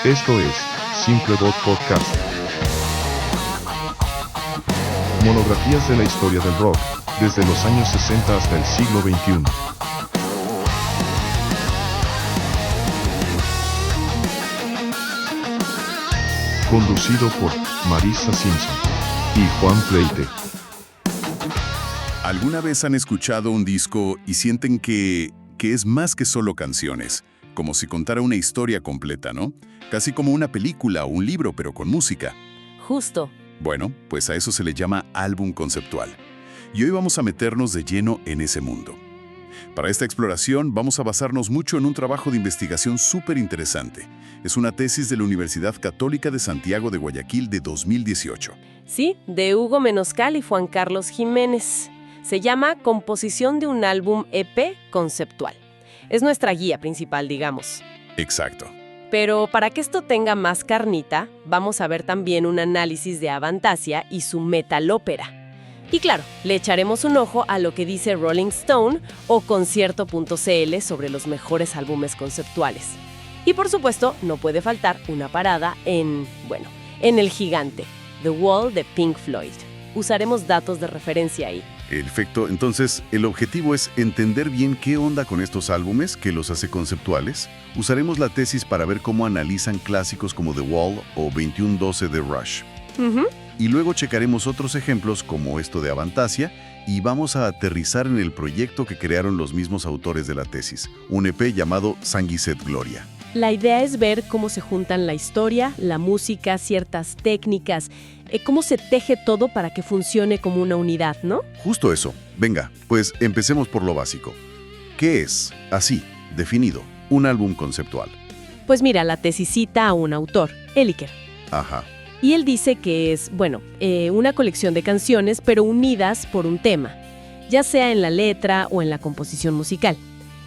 Esto es Simple Dot Podcast. Monografías de la historia del rock, desde los años 60 hasta el siglo XXI. Conducido por Marissa Simpson y Juan Pleite. ¿Alguna vez han escuchado un disco y sienten que es más que solo canciones? Como si contara una historia completa, ¿no? Casi como una película o un libro, pero con música. Justo. Bueno, pues a eso se le llama álbum conceptual. Y hoy vamos a meternos de lleno en ese mundo. Para esta exploración vamos a basarnos mucho en un trabajo de investigación súper interesante. Es una tesis de la Universidad Católica de Santiago de Guayaquil de 2018. Sí, de Hugo Menoscal y Juan Carlos Jiménez. Se llama Composición de un álbum EP conceptual. Es nuestra guía principal, digamos. Exacto. Pero para que esto tenga más carnita, vamos a ver también un análisis de Avantasia y su metalópera. Y claro, le echaremos un ojo a lo que dice Rolling Stone o Concierto.cl sobre los mejores álbumes conceptuales. Y por supuesto, no puede faltar una parada en el gigante, The Wall de Pink Floyd. Usaremos datos de referencia ahí. Perfecto. Entonces, el objetivo es entender bien qué onda con estos álbumes que los hace conceptuales. Usaremos la tesis para ver cómo analizan clásicos como The Wall o 2112 de Rush. Y luego checaremos otros ejemplos como esto de Avantasia y vamos a aterrizar en el proyecto que crearon los mismos autores de la tesis, un EP llamado Sanguiset Gloria. La idea es ver cómo se juntan la historia, la música, ciertas técnicas, cómo se teje todo para que funcione como una unidad, ¿no? Justo eso. Venga, pues empecemos por lo básico. ¿Qué es, así, definido, un álbum conceptual? Pues mira, la tesis cita a un autor, Eliker. Ajá. Y él dice que es, una colección de canciones, pero unidas por un tema, ya sea en la letra o en la composición musical.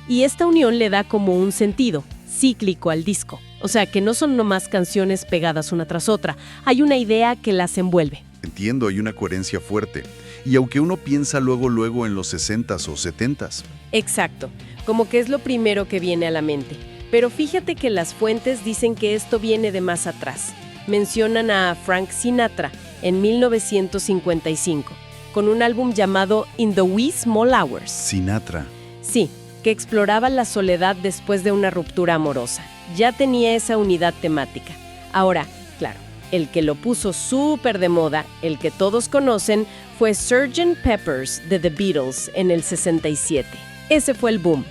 Y esta unión le da como un sentido cíclico al disco. O sea, que no son nomás canciones pegadas una tras otra. Hay una idea que las envuelve. Entiendo, hay una coherencia fuerte. Y aunque uno piensa luego en los 60s o 70s. Exacto, como que es lo primero que viene a la mente. Pero fíjate que las fuentes dicen que esto viene de más atrás. Mencionan a Frank Sinatra en 1955, con un álbum llamado In the Wee Small Hours. Sinatra. Sí, que exploraba la soledad después de una ruptura amorosa. Ya tenía esa unidad temática. Ahora, claro, el que lo puso súper de moda, el que todos conocen, fue Sgt. Pepper's de The Beatles en el 67. Ese fue el boom.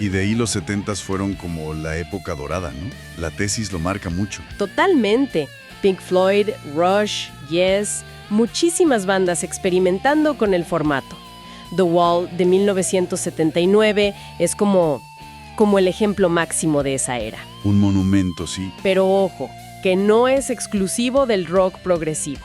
Y de ahí los 70s fueron como la época dorada, ¿no? La tesis lo marca mucho. Totalmente. Pink Floyd, Rush, Yes, muchísimas bandas experimentando con el formato. The Wall de 1979 es como el ejemplo máximo de esa era. Un monumento, sí. Pero ojo, que no es exclusivo del rock progresivo.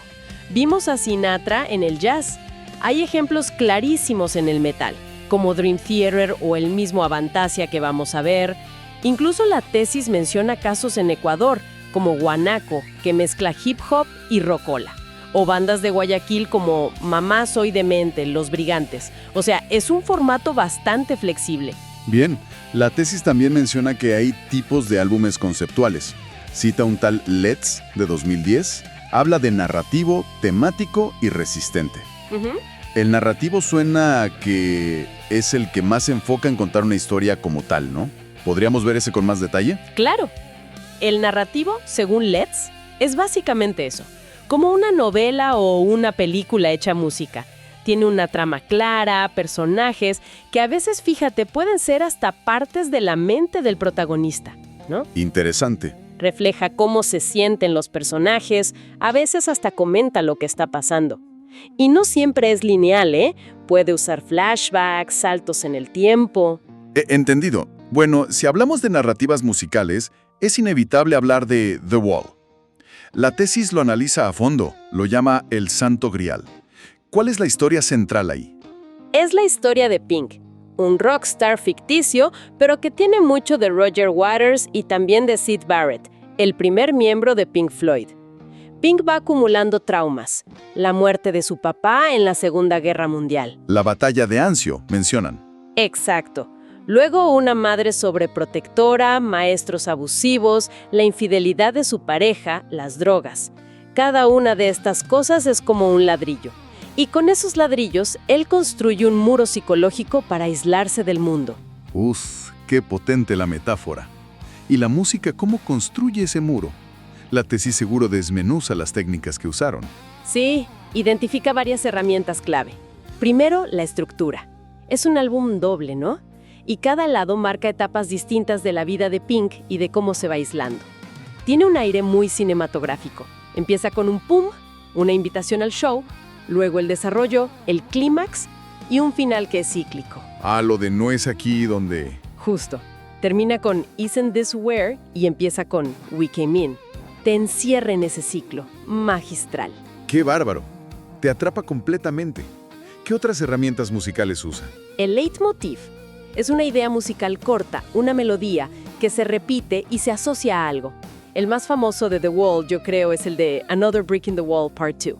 Vimos a Sinatra en el jazz. Hay ejemplos clarísimos en el metal, como Dream Theater o el mismo Avantasia que vamos a ver. Incluso la tesis menciona casos en Ecuador, como Guanaco, que mezcla hip hop y rockola. O bandas de Guayaquil como Mamá Soy Demente, Los Brigantes. O sea, es un formato bastante flexible. Bien, la tesis también menciona que hay tipos de álbumes conceptuales. Cita un tal Let's, de 2010, habla de narrativo, temático y resistente. El narrativo suena a que es el que más se enfoca en contar una historia como tal, ¿no? ¿Podríamos ver ese con más detalle? Claro. El narrativo, según Let's, es básicamente eso. Como una novela o una película hecha música. Tiene una trama clara, personajes, que a veces, fíjate, pueden ser hasta partes de la mente del protagonista, ¿no? Interesante. Refleja cómo se sienten los personajes, a veces hasta comenta lo que está pasando. Y no siempre es lineal, ¿eh? Puede usar flashbacks, saltos en el tiempo. Entendido. Bueno, si hablamos de narrativas musicales, es inevitable hablar de The Wall. La tesis lo analiza a fondo, lo llama el Santo Grial. ¿Cuál es la historia central ahí? Es la historia de Pink, un rockstar ficticio, pero que tiene mucho de Roger Waters y también de Syd Barrett, el primer miembro de Pink Floyd. Pink va acumulando traumas, la muerte de su papá en la Segunda Guerra Mundial. La batalla de Anzio, mencionan. Exacto. Luego una madre sobreprotectora, maestros abusivos, la infidelidad de su pareja, las drogas. Cada una de estas cosas es como un ladrillo. Y con esos ladrillos, él construye un muro psicológico para aislarse del mundo. Qué potente la metáfora. ¿Y la música cómo construye ese muro? La tesis seguro desmenuza las técnicas que usaron. Sí, identifica varias herramientas clave. Primero, la estructura. Es un álbum doble, ¿no? Y cada lado marca etapas distintas de la vida de Pink y de cómo se va aislando. Tiene un aire muy cinematográfico. Empieza con un pum, una invitación al show, luego el desarrollo, el clímax y un final que es cíclico. Lo de no es aquí donde... Justo. Termina con Isn't This Where y empieza con We Came In. Te encierra en ese ciclo. Magistral. ¡Qué bárbaro! Te atrapa completamente. ¿Qué otras herramientas musicales usa? El leitmotiv es una idea musical corta, una melodía que se repite y se asocia a algo. El más famoso de The Wall, yo creo, es el de Another Brick in the Wall Part 2.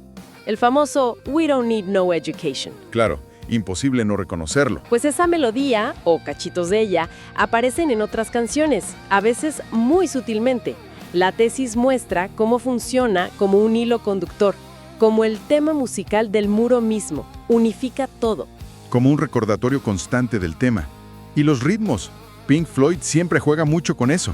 El famoso We Don't Need No Education. Claro, imposible no reconocerlo. Pues esa melodía, o cachitos de ella, aparecen en otras canciones, a veces muy sutilmente. La tesis muestra cómo funciona como un hilo conductor, como el tema musical del muro mismo. Unifica todo. Como un recordatorio constante del tema. Y los ritmos. Pink Floyd siempre juega mucho con eso.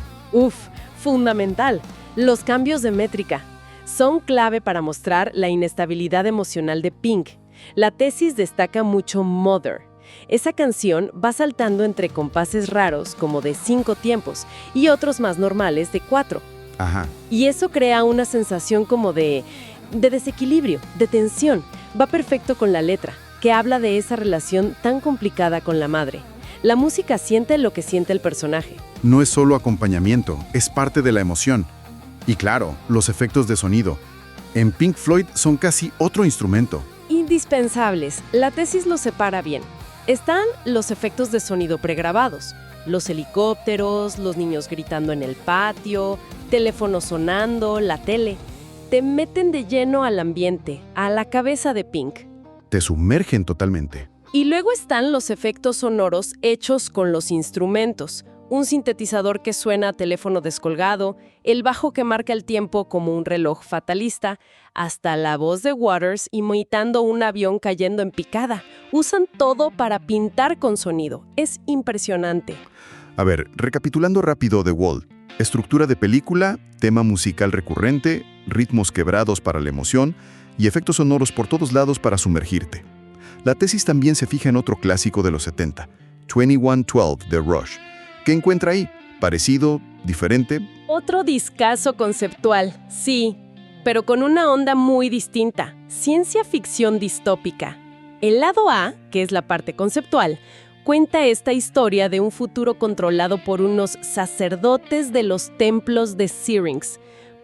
Fundamental. Los cambios de métrica son clave para mostrar la inestabilidad emocional de Pink. La tesis destaca mucho Mother. Esa canción va saltando entre compases raros como de 5 tiempos y otros más normales de 4. Ajá. Y eso crea una sensación como de desequilibrio, de tensión. Va perfecto con la letra, que habla de esa relación tan complicada con la madre. La música siente lo que siente el personaje. No es solo acompañamiento, es parte de la emoción. Y claro, los efectos de sonido. En Pink Floyd son casi otro instrumento. Indispensables. La tesis los separa bien. Están los efectos de sonido pregrabados. Los helicópteros, los niños gritando en el patio, teléfono sonando, la tele. Te meten de lleno al ambiente, a la cabeza de Pink. Te sumergen totalmente. Y luego están los efectos sonoros hechos con los instrumentos. Un sintetizador que suena a teléfono descolgado, el bajo que marca el tiempo como un reloj fatalista, hasta la voz de Waters imitando un avión cayendo en picada. Usan todo para pintar con sonido. Es impresionante. A ver, recapitulando rápido The Wall. Estructura de película, tema musical recurrente, ritmos quebrados para la emoción y efectos sonoros por todos lados para sumergirte. La tesis también se fija en otro clásico de los 70, 2112 de Rush. ¿Qué encuentra ahí? ¿Parecido? ¿Diferente? Otro discazo conceptual, sí, pero con una onda muy distinta. Ciencia ficción distópica. El lado A, que es la parte conceptual, cuenta esta historia de un futuro controlado por unos sacerdotes de los templos de Syrinx.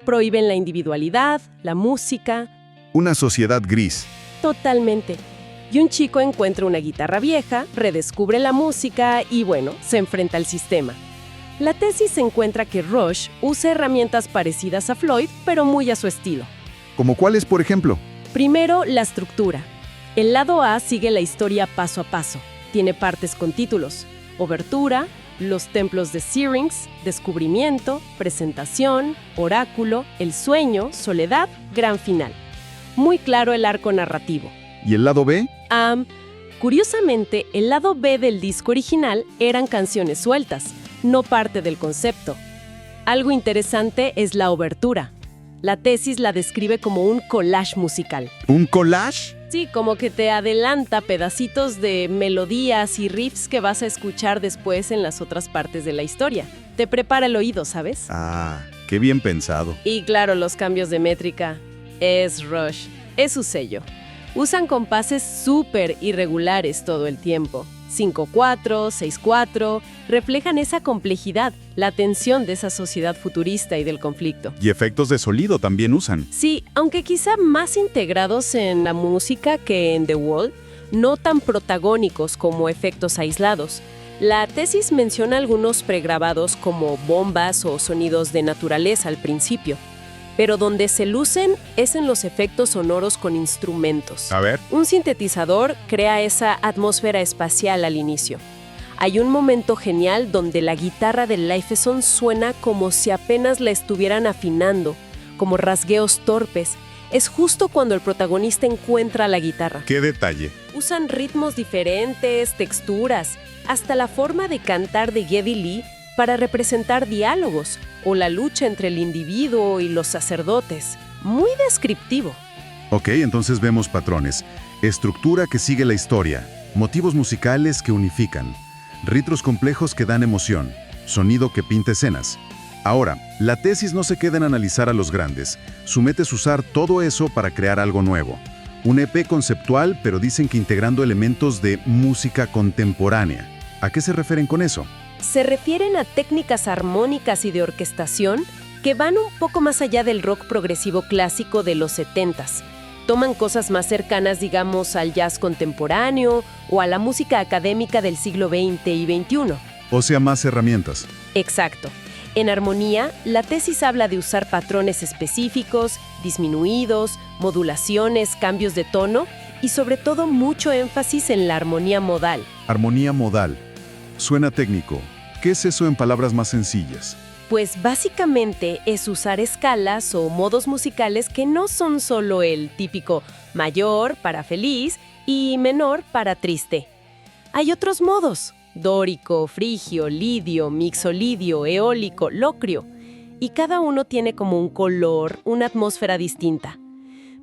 Prohíben la individualidad, la música. Una sociedad gris. Totalmente. Y un chico encuentra una guitarra vieja, redescubre la música y, bueno, se enfrenta al sistema. La tesis encuentra que Rush usa herramientas parecidas a Floyd, pero muy a su estilo. ¿Como cuáles, por ejemplo? Primero, la estructura. El lado A sigue la historia paso a paso. Tiene partes con títulos: Obertura, Los templos de Syrinx, Descubrimiento, Presentación, Oráculo, El sueño, Soledad, Gran final. Muy claro el arco narrativo. ¿Y el lado B? Curiosamente, el lado B del disco original eran canciones sueltas, no parte del concepto. Algo interesante es la obertura. La tesis la describe como un collage musical. ¿Un collage? Sí, como que te adelanta pedacitos de melodías y riffs que vas a escuchar después en las otras partes de la historia. Te prepara el oído, ¿sabes? Qué bien pensado. Y claro, los cambios de métrica. Es Rush. Es su sello. Usan compases súper irregulares todo el tiempo. 5/4, 6/4, reflejan esa complejidad, la tensión de esa sociedad futurista y del conflicto. Y efectos de sonido también usan. Sí, aunque quizá más integrados en la música que en The Wall, no tan protagónicos como efectos aislados. La tesis menciona algunos pregrabados como bombas o sonidos de naturaleza al principio. Pero donde se lucen es en los efectos sonoros con instrumentos. A ver. Un sintetizador crea esa atmósfera espacial al inicio. Hay un momento genial donde la guitarra del Lifeson suena como si apenas la estuvieran afinando, como rasgueos torpes. Es justo cuando el protagonista encuentra la guitarra. ¡Qué detalle! Usan ritmos diferentes, texturas, hasta la forma de cantar de Geddy Lee para representar diálogos o la lucha entre el individuo y los sacerdotes. Muy descriptivo. Ok, entonces vemos patrones. Estructura que sigue la historia, motivos musicales que unifican, ritmos complejos que dan emoción, sonido que pinta escenas. Ahora, la tesis no se queda en analizar a los grandes. Su meta es usar todo eso para crear algo nuevo. Un EP conceptual, pero dicen que integrando elementos de música contemporánea. ¿A qué se refieren con eso? Se refieren a técnicas armónicas y de orquestación que van un poco más allá del rock progresivo clásico de los 70s. Toman cosas más cercanas, digamos, al jazz contemporáneo o a la música académica del siglo XX y XXI. O sea, más herramientas. Exacto. En armonía, la tesis habla de usar patrones específicos, disminuidos, modulaciones, cambios de tono y sobre todo mucho énfasis en la armonía modal. Armonía modal. Suena técnico. ¿Qué es eso en palabras más sencillas? Pues básicamente es usar escalas o modos musicales que no son solo el típico mayor para feliz y menor para triste. Hay otros modos: dórico, frigio, lidio, mixolidio, eólico, locrio. Y cada uno tiene como un color, una atmósfera distinta.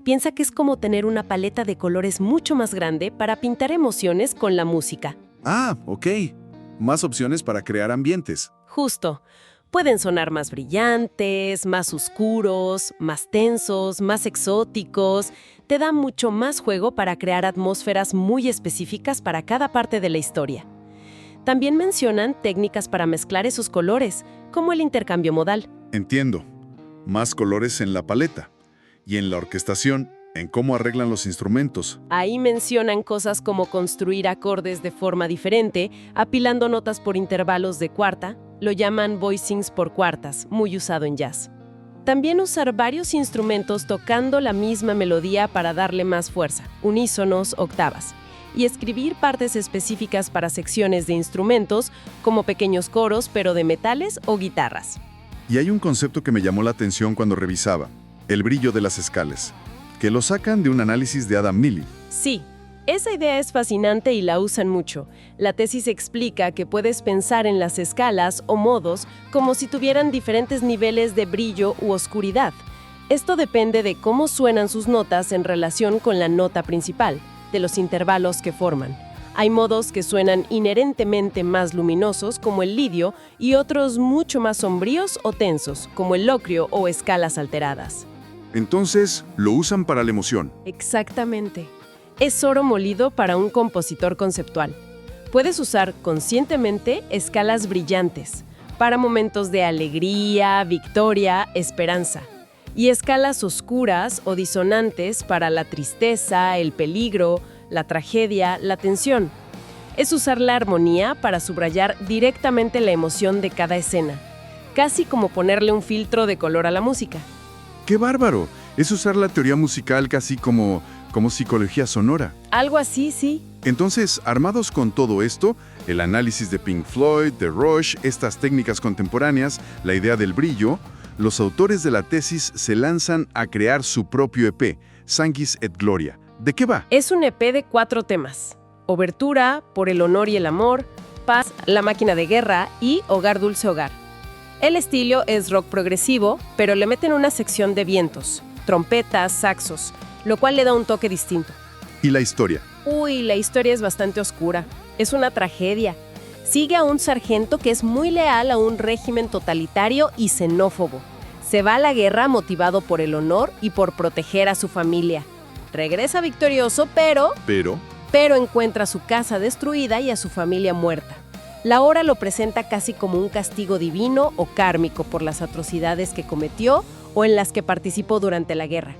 Piensa que es como tener una paleta de colores mucho más grande para pintar emociones con la música. Ah, ok. Más opciones para crear ambientes. Justo. Pueden sonar más brillantes, más oscuros, más tensos, más exóticos. Te da mucho más juego para crear atmósferas muy específicas para cada parte de la historia. También mencionan técnicas para mezclar esos colores, como el intercambio modal. Entiendo. Más colores en la paleta. Y en la orquestación, en cómo arreglan los instrumentos. Ahí mencionan cosas como construir acordes de forma diferente, apilando notas por intervalos de cuarta. Lo llaman voicings por cuartas, muy usado en jazz. También usar varios instrumentos tocando la misma melodía para darle más fuerza, unísonos, octavas. Y escribir partes específicas para secciones de instrumentos, como pequeños coros, pero de metales o guitarras. Y hay un concepto que me llamó la atención cuando revisaba, el brillo de las escalas, que lo sacan de un análisis de Adam Neely. Sí, esa idea es fascinante y la usan mucho. La tesis explica que puedes pensar en las escalas o modos como si tuvieran diferentes niveles de brillo u oscuridad. Esto depende de cómo suenan sus notas en relación con la nota principal, de los intervalos que forman. Hay modos que suenan inherentemente más luminosos, como el lidio, y otros mucho más sombríos o tensos, como el locrio o escalas alteradas. Entonces, lo usan para la emoción. Exactamente. Es oro molido para un compositor conceptual. Puedes usar conscientemente escalas brillantes para momentos de alegría, victoria, esperanza, y escalas oscuras o disonantes para la tristeza, el peligro, la tragedia, la tensión. Es usar la armonía para subrayar directamente la emoción de cada escena, casi como ponerle un filtro de color a la música. ¡Qué bárbaro! Es usar la teoría musical casi como psicología sonora. Algo así, sí. Entonces, armados con todo esto, el análisis de Pink Floyd, de Rush, estas técnicas contemporáneas, la idea del brillo, los autores de la tesis se lanzan a crear su propio EP, Sanguis et Gloria. ¿De qué va? Es un EP de 4 temas: Obertura, Por el honor y el amor, Paz, La máquina de guerra y Hogar dulce hogar. El estilo es rock progresivo, pero le meten una sección de vientos, trompetas, saxos, lo cual le da un toque distinto. ¿Y la historia? Uy, la historia es bastante oscura. Es una tragedia. Sigue a un sargento que es muy leal a un régimen totalitario y xenófobo. Se va a la guerra motivado por el honor y por proteger a su familia. Regresa victorioso, pero encuentra su casa destruida y a su familia muerta. La obra lo presenta casi como un castigo divino o kármico por las atrocidades que cometió o en las que participó durante la guerra.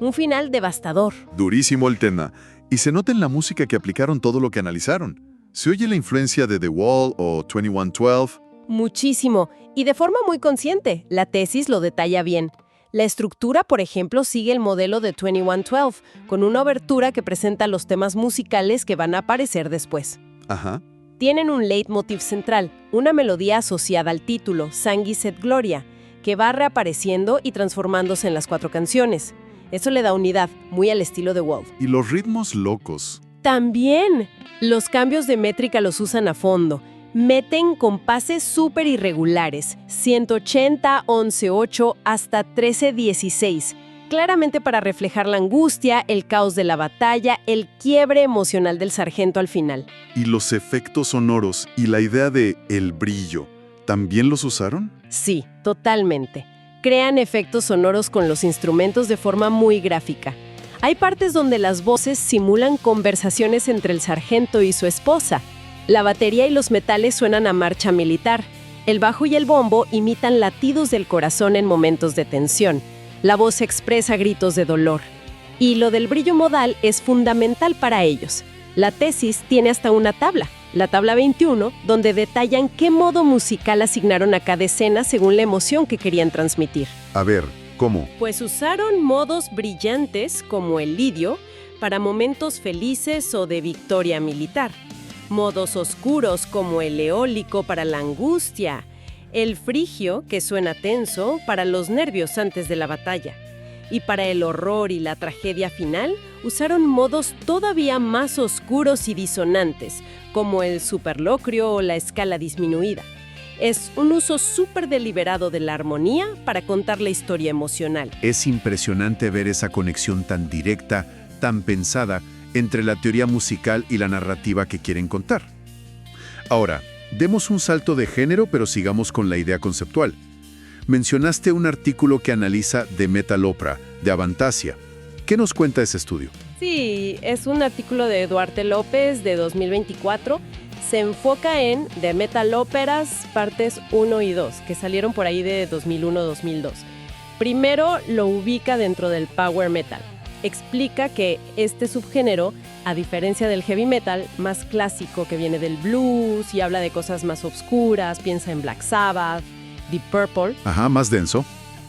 Un final devastador. Durísimo el tema. Y se nota en la música que aplicaron todo lo que analizaron. ¿Se oye la influencia de The Wall o 2112? Muchísimo, y de forma muy consciente. La tesis lo detalla bien. La estructura, por ejemplo, sigue el modelo de 2112, con una obertura que presenta los temas musicales que van a aparecer después. Ajá. Tienen un leitmotiv central, una melodía asociada al título, Sanguis et Gloria, que va reapareciendo y transformándose en las 4 canciones. Eso le da unidad, muy al estilo de Wolf. Y los ritmos locos. También, los cambios de métrica los usan a fondo. Meten compases súper irregulares, 180, 11-8 hasta 13-16, claramente para reflejar la angustia, el caos de la batalla, el quiebre emocional del sargento al final. ¿Y los efectos sonoros y la idea de el brillo, también los usaron? Sí, totalmente. Crean efectos sonoros con los instrumentos de forma muy gráfica. Hay partes donde las voces simulan conversaciones entre el sargento y su esposa. La batería y los metales suenan a marcha militar. El bajo y el bombo imitan latidos del corazón en momentos de tensión. La voz expresa gritos de dolor. Y lo del brillo modal es fundamental para ellos. La tesis tiene hasta una tabla, la tabla 21, donde detallan qué modo musical asignaron a cada escena según la emoción que querían transmitir. A ver, ¿cómo? Pues usaron modos brillantes, como el lidio, para momentos felices o de victoria militar. Modos oscuros, como el eólico, para la angustia. El frigio, que suena tenso, para los nervios antes de la batalla. Y para el horror y la tragedia final, usaron modos todavía más oscuros y disonantes, como el superlocrio o la escala disminuida. Es un uso súper deliberado de la armonía para contar la historia emocional. Es impresionante ver esa conexión tan directa, tan pensada, entre la teoría musical y la narrativa que quieren contar. Ahora, demos un salto de género, pero sigamos con la idea conceptual. Mencionaste un artículo que analiza The Metal Opera, de Avantasia. ¿Qué nos cuenta ese estudio? Sí, es un artículo de Duarte López de 2024. Se enfoca en The Metal Operas, partes 1 y 2, que salieron por ahí de 2001-2002. Primero lo ubica dentro del power metal. Explica que este subgénero, a diferencia del heavy metal, más clásico que viene del blues y habla de cosas más oscuras, piensa en Black Sabbath, Deep Purple. Ajá, más denso.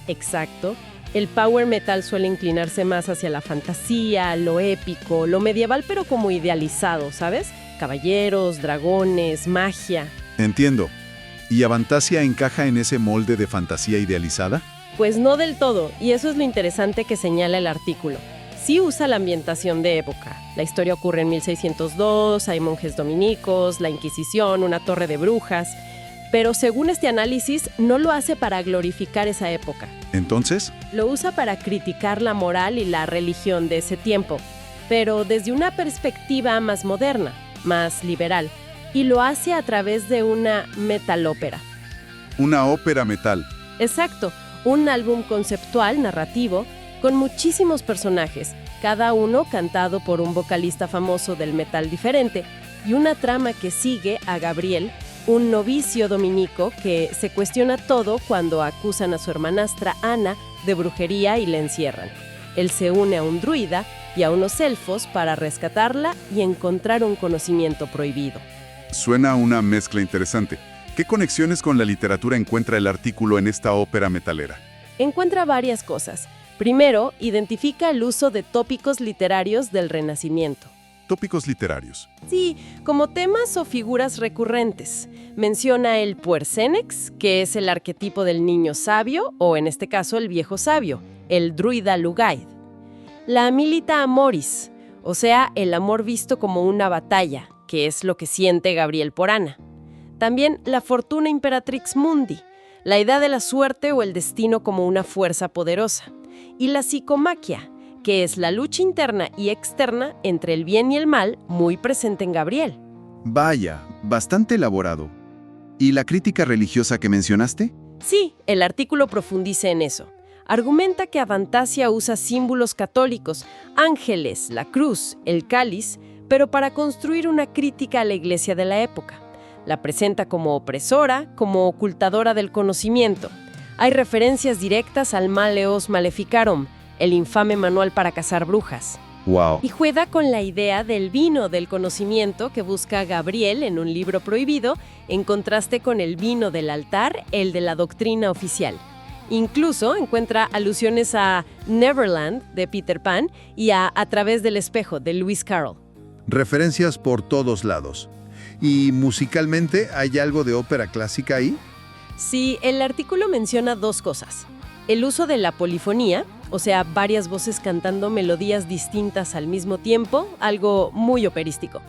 Exacto. El power metal suele inclinarse más hacia la fantasía, lo épico, lo medieval, pero como idealizado, ¿sabes? Caballeros, dragones, magia. Entiendo. ¿Y Avantasia encaja en ese molde de fantasía idealizada? Pues no del todo, y eso es lo interesante que señala el artículo. Sí usa la ambientación de época. La historia ocurre en 1602, hay monjes dominicos, la Inquisición, una torre de brujas, pero según este análisis no lo hace para glorificar esa época. Entonces, Lo usa para criticar la moral y la religión de ese tiempo, pero desde una perspectiva más moderna, más liberal, y lo hace a través de una metalópera. Una ópera metal. Exacto, un álbum conceptual, narrativo, con muchísimos personajes, cada uno cantado por un vocalista famoso del metal diferente, y una trama que sigue a Gabriel, un novicio dominico que se cuestiona todo cuando acusan a su hermanastra Ana de brujería y la encierran. Él se une a un druida y a unos elfos para rescatarla y encontrar un conocimiento prohibido. Suena a una mezcla interesante. ¿Qué conexiones con la literatura encuentra el artículo en esta ópera metalera? Encuentra varias cosas. Primero, identifica el uso de tópicos literarios del Renacimiento. Tópicos literarios. Sí, como temas o figuras recurrentes. Menciona el puercenex, que es el arquetipo del niño sabio, o en este caso el viejo sabio, el druida lugaid. La milita amoris, o sea, el amor visto como una batalla, que es lo que siente Gabriel por Ana. También la fortuna imperatrix mundi, la idea de la suerte o el destino como una fuerza poderosa. Y la psicomaquia, que es la lucha interna y externa entre el bien y el mal, muy presente en Gabriel. vaya, bastante elaborado. ¿Y la crítica religiosa que mencionaste? Sí, el artículo profundiza en eso. Argumenta que Avantasia usa símbolos católicos, ángeles, la cruz, el cáliz, pero para construir una crítica a la iglesia de la época. La presenta como opresora, como ocultadora del conocimiento. Hay referencias directas al Maleus Maleficarum, el infame manual para cazar brujas. ¡Wow! Y juega con la idea del vino del conocimiento que busca Gabriel en un libro prohibido, en contraste con el vino del altar, el de la doctrina oficial. Incluso encuentra alusiones a Neverland, de Peter Pan, y a través del espejo, de Lewis Carroll. Referencias por todos lados. ¿Y musicalmente hay algo de ópera clásica ahí? Sí, el artículo menciona dos cosas. El uso de la polifonía, o sea, varias voces cantando melodías distintas al mismo tiempo, algo muy operístico.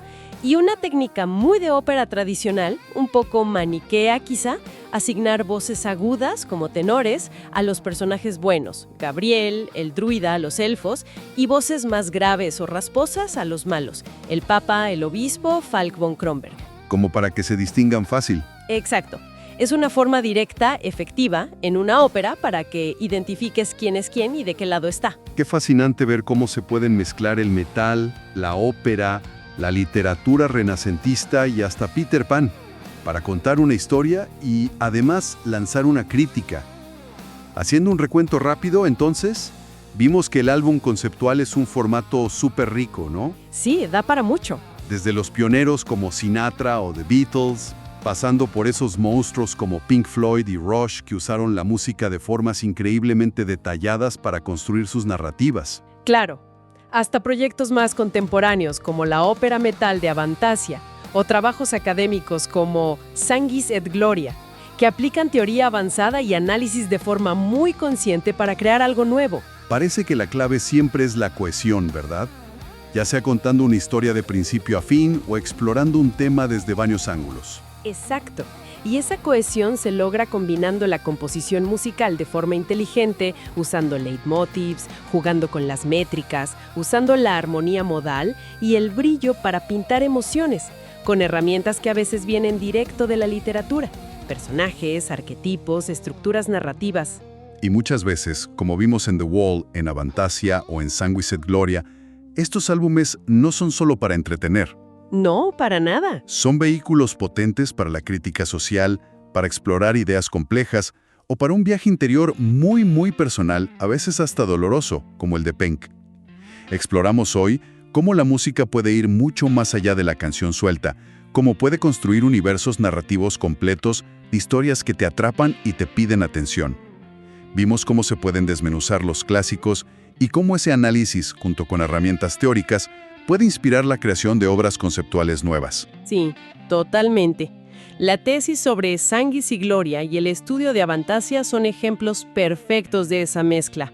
Y una técnica muy de ópera tradicional, un poco maniquea quizá, asignar voces agudas, como tenores, a los personajes buenos, Gabriel, el druida, los elfos, y voces más graves o rasposas a los malos, el papa, el obispo, Falk von Kronberg. Como para que se distingan fácil. Exacto. Es una forma directa, efectiva, en una ópera para que identifiques quién es quién y de qué lado está. Qué fascinante ver cómo se pueden mezclar el metal, la ópera, la literatura renacentista y hasta Peter Pan, para contar una historia y, además, lanzar una crítica. Haciendo un recuento rápido, entonces, vimos que el álbum conceptual es un formato súper rico, ¿no? Sí, da para mucho. Desde los pioneros como Sinatra o The Beatles, pasando por esos monstruos como Pink Floyd y Rush que usaron la música de formas increíblemente detalladas para construir sus narrativas. Claro, hasta proyectos más contemporáneos como la ópera metal de Avantasia o trabajos académicos como Sanguis et Gloria, que aplican teoría avanzada y análisis de forma muy consciente para crear algo nuevo. Parece que la clave siempre es la cohesión, ¿verdad? Ya sea contando una historia de principio a fin o explorando un tema desde varios ángulos. Exacto. Y esa cohesión se logra combinando la composición musical de forma inteligente, usando leitmotivs, jugando con las métricas, usando la armonía modal y el brillo para pintar emociones, con herramientas que a veces vienen directo de la literatura, personajes, arquetipos, estructuras narrativas. Y muchas veces, como vimos en The Wall, en Avantasia o en Sanguis et Gloria, estos álbumes no son solo para entretener. No, para nada. Son vehículos potentes para la crítica social, para explorar ideas complejas o para un viaje interior muy personal, a veces hasta doloroso, como el de Penck. Exploramos hoy cómo la música puede ir mucho más allá de la canción suelta, cómo puede construir universos narrativos completos, historias que te atrapan y te piden atención. Vimos cómo se pueden desmenuzar los clásicos y cómo ese análisis, junto con herramientas teóricas, puede inspirar la creación de obras conceptuales nuevas. Sí, totalmente. La tesis sobre Sanguis y Gloria y el estudio de Avantasia son ejemplos perfectos de esa mezcla.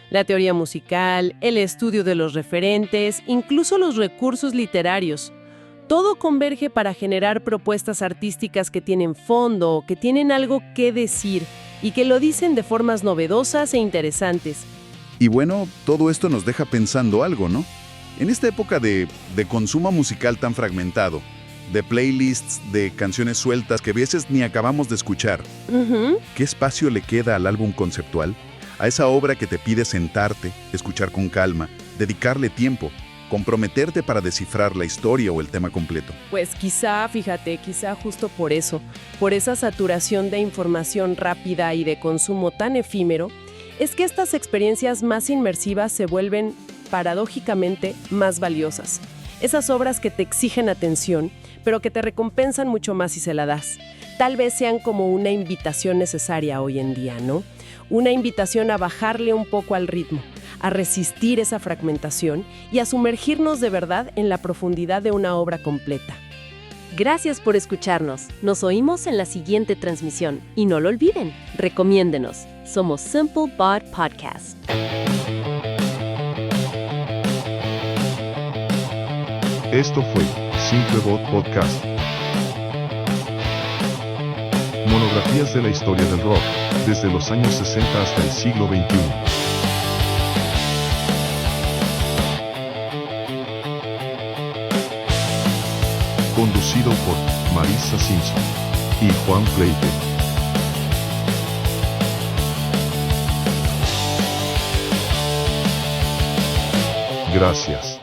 La teoría musical, el estudio de los referentes, incluso los recursos literarios. Todo converge para generar propuestas artísticas que tienen fondo, que tienen algo que decir y que lo dicen de formas novedosas e interesantes. Y bueno, todo esto nos deja pensando algo, ¿no? En esta época de consumo musical tan fragmentado, de playlists, de canciones sueltas que a veces ni acabamos de escuchar, ¿qué espacio le queda al álbum conceptual? A esa obra que te pide sentarte, escuchar con calma, dedicarle tiempo, comprometerte para descifrar la historia o el tema completo. Pues quizá justo por eso, por esa saturación de información rápida y de consumo tan efímero, es que estas experiencias más inmersivas se vuelven paradójicamente más valiosas. Esas obras que te exigen atención, pero que te recompensan mucho más si se la das. Tal vez sean como una invitación necesaria hoy en día, ¿no? Una invitación a bajarle un poco al ritmo, a resistir esa fragmentación y a sumergirnos de verdad en la profundidad de una obra completa. Gracias por escucharnos. Nos oímos en la siguiente transmisión. Y no lo olviden, recomiéndenos. Somos Simple Bot Podcast. Esto fue Simplebot Podcast. Monografías de la historia del rock, desde los años 60 hasta el siglo XXI. Conducido por Marisa Simpson y Juan Fleite. Gracias.